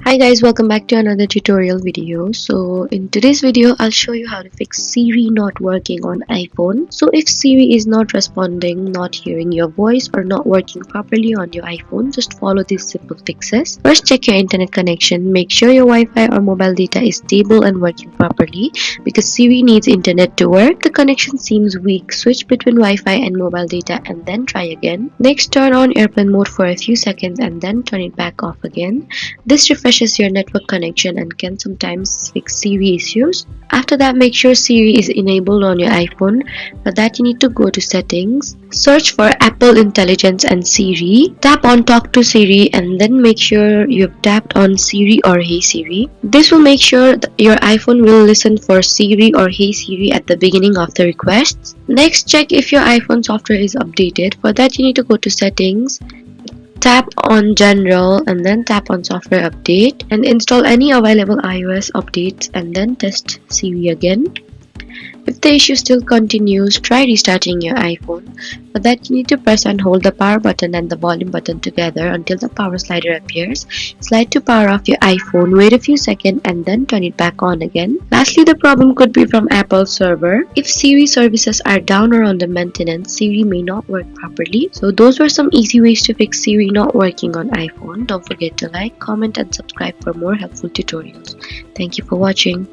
Hi guys, welcome back to another tutorial video. So in today's video I'll show you how to fix Siri not working on iPhone. So if Siri is not responding, not hearing your voice, or not working properly on your iPhone, just follow these simple fixes. First, check your internet connection. Make sure your Wi-Fi or mobile data is stable and working properly because Siri needs internet to work. The connection seems weak. Switch between Wi-Fi and mobile data and then try again. Next, turn on airplane mode for a few seconds and then turn it back off again. This refreshes your network connection and can sometimes fix Siri issues. After that, make sure Siri is enabled on your iPhone. For that, you need to go to settings, search for Apple Intelligence and Siri, tap on Talk to Siri, and then make sure you've tapped on Siri or Hey Siri. This will make sure that your iPhone will listen for Siri or Hey Siri at the beginning of the requests. Next, check if your iPhone software is updated. For that, you need to go to settings, tap on general and then tap on software update and install any available iOS updates and then test Siri again. If the issue still continues, try restarting your iPhone. For that, you need to press and hold the power button and the volume button together until the power slider appears. Slide to power off your iPhone, wait a few seconds and then turn it back on again. Lastly, the problem could be from Apple's server. If Siri services are down or under maintenance, Siri may not work properly. So those were some easy ways to fix Siri not working on iPhone. Don't forget to like, comment and subscribe for more helpful tutorials. Thank you for watching.